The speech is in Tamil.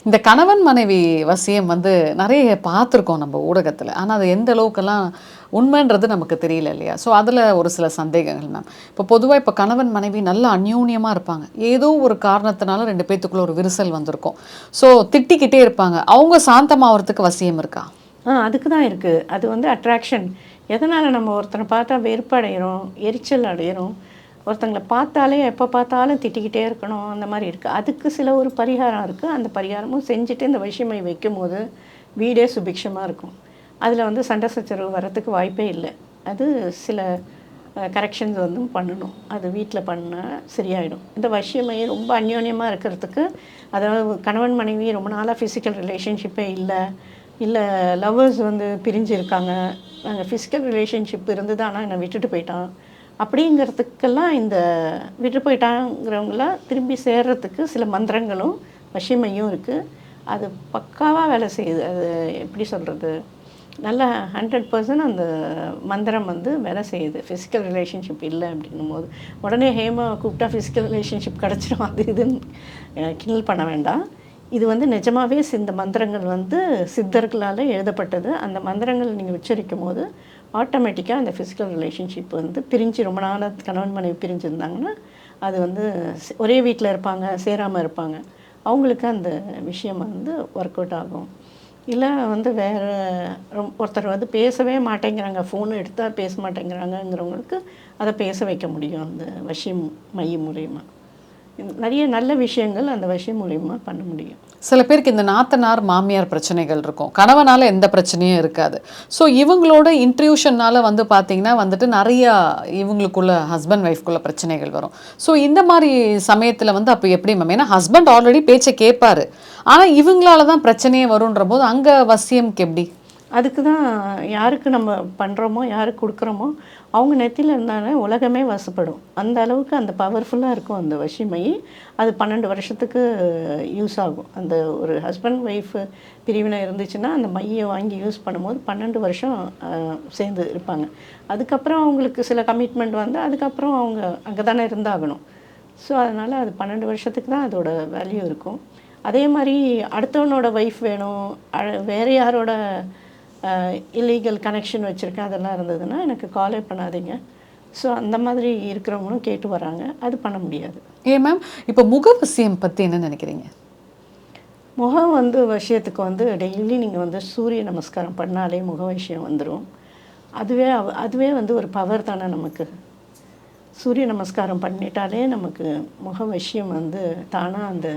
இந்த கணவன் மனைவி வசியம் வந்து நிறைய பார்த்துருக்கோம் நம்ம ஊடகத்தில். ஆனால் அது எந்த அளவுக்கெல்லாம் உண்மைன்றது நமக்கு தெரியல இல்லையா? ஸோ அதில் ஒரு சில சந்தேகங்கள் மேம். இப்போ பொதுவாக இப்போ கணவன் மனைவி நல்லா அந்யோன்யமாக இருப்பாங்க. ஏதோ ஒரு காரணத்தினால 2 பேத்துக்குள்ள ஒரு விரிசல் வந்திருக்கும். ஸோ திட்டிக்கிட்டே இருப்பாங்க. அவங்க சாந்தமாகறதுக்கு வசியம் இருக்கா? அதுக்கு தான் இருக்குது. அது வந்து அட்ராக்ஷன். எதனால் நம்ம ஒருத்தனை பார்த்தா வெறுப்பு அடைகிறோம், எரிச்சல் அடைகிறோம், ஒருத்தங்களை பார்த்தாலே எப்போ பார்த்தாலும் திட்டிக்கிட்டே இருக்கணும், அந்த மாதிரி இருக்குது. அதுக்கு சில ஒரு பரிகாரம் இருக்குது. அந்த பரிகாரமும் செஞ்சுட்டு இந்த வசியமை வைக்கும்போது வீடே சுபிக்ஷமாக இருக்கும். அதில் வந்து சண்டை சச்சரவு வரத்துக்கு வாய்ப்பே இல்லை. அது சில கரெக்ஷன்ஸ் வந்து பண்ணணும். அது வீட்டில் பண்ணால் சரியாயிடும். இந்த வசியமை ரொம்ப அந்யோன்யமாக இருக்கிறதுக்கு, அதாவது கணவன் மனைவி ரொம்ப நாளாக ஃபிசிக்கல் ரிலேஷன்ஷிப்பே இல்லை லவ்வர்ஸ் வந்து பிரிஞ்சு இருக்காங்க, நாங்கள் ஃபிசிக்கல் ரிலேஷன்ஷிப் இருந்தது ஆனால் என்னை விட்டுட்டு போயிட்டான் அப்படிங்கிறதுக்கெல்லாம், இந்த விட்டு போயிட்டாங்கிறவங்களாம் திரும்பி சேர்றதுக்கு சில மந்திரங்களும் வசியமையும் இருக்குது. அது பக்காவாக வேலை செய்யுது. அது எப்படி சொல்கிறது, நல்லா 100% அந்த மந்திரம் வந்து வேலை செய்யுது. ஃபிசிக்கல் ரிலேஷன்ஷிப் இல்லை அப்படின்னும்போது உடனே ஹேமா கூப்பிட்டா ஃபிசிக்கல் ரிலேஷன்ஷிப் கிடச்சிடும் அது இதுன்னு கிண்டல் பண்ண வேண்டாம். இது வந்து நிஜமாகவே இந்த மந்திரங்கள் வந்து சித்தர்களால் எழுதப்பட்டது. அந்த மந்திரங்கள் நீங்கள் உச்சரிக்கும் போது ஆட்டோமேட்டிக்காக அந்த ஃபிசிக்கல் ரிலேஷன்ஷிப் வந்து பிரிஞ்சு ரொம்ப நாளாக கணவன் மனைவி பிரிஞ்சுருந்தாங்கன்னா அது வந்து ஒரே வீட்டில் இருப்பாங்க, சேராமல் இருப்பாங்க, அவங்களுக்கு அந்த விஷயம் வந்து ஒர்க் அவுட் ஆகும். இல்லை வந்து வேறு ஒருத்தர் வந்து பேசவே மாட்டேங்கிறாங்க, ஃபோன் எடுத்தால் பேச மாட்டேங்கிறாங்கங்கிறவங்களுக்கு அதை பேச வைக்க முடியும் அந்த வசியம் மையம் மூலயமா. நிறைய நல்ல விஷயங்கள் அந்த வசியம் மூலயமா பண்ண முடியும். சில பேருக்கு இந்த நாத்தனார் மாமியார் பிரச்சனைகள் இருக்கும், கணவனால் எந்த பிரச்சனையும் இருக்காது. ஸோ இவங்களோட இன்ட்ரியூஷனால் வந்து பார்த்திங்கன்னா வந்துட்டு நிறையா இவங்களுக்குள்ள ஹஸ்பண்ட் ஒய்ஃப்குள்ள பிரச்சனைகள் வரும். ஸோ இந்த மாதிரி சமயத்தில் வந்து அப்போ எப்படி மேம்? ஏன்னா ஹஸ்பண்ட் ஆல்ரெடி பேச்சை கேட்பார், ஆனால் இவங்களால தான் பிரச்சனையே வருன்ற போது அங்கே வசியம்க்கு எப்படி? அதுக்கு தான் யாருக்கு நம்ம பண்ணுறோமோ, யாருக்கு கொடுக்குறோமோ அவங்க நெத்தியில் இருந்தாலே உலகமே வசப்படும். அந்த அளவுக்கு அந்த பவர்ஃபுல்லாக இருக்கும் அந்த வசிமை. அது 12 வருஷத்துக்கு யூஸ் ஆகும். அந்த ஒரு ஹஸ்பண்ட் ஒய்ஃப் பிரிவினை இருந்துச்சுன்னா அந்த மையை வாங்கி யூஸ் பண்ணும்போது 12 வருஷம் சேர்ந்து இருப்பாங்க. அதுக்கப்புறம் அவங்களுக்கு சில கமிட்மெண்ட் வந்து அதுக்கப்புறம் அவங்க அங்கே தானே இருந்தாகணும். ஸோ அதனால் அது 12 வருஷத்துக்கு தான் அதோட வேல்யூ இருக்கும். அதே மாதிரி அடுத்தவனோட ஒய்ஃப் வேணும், வேறு யாரோட இல்லீகல் கனெக்ஷன் வச்சுருக்கேன் அதெல்லாம் இருந்ததுன்னா எனக்கு காலே பண்ணாதீங்க. ஸோ அந்த மாதிரி இருக்கிறவங்களும் கேட்டு வராங்க. அது பண்ண முடியாது. ஏன் மேம் இப்போ முகவசியம் பற்றி என்ன நினைக்கிறீங்க? முகம் வந்து விஷயத்துக்கு வந்து டெய்லி நீங்கள் வந்து சூரிய நமஸ்காரம் பண்ணாலே முக விஷயம் வந்துடும். அதுவே வந்து ஒரு பவர் தானே நமக்கு. சூரிய நமஸ்காரம் பண்ணிட்டாலே நமக்கு முக விஷயம் வந்து தானாக அந்த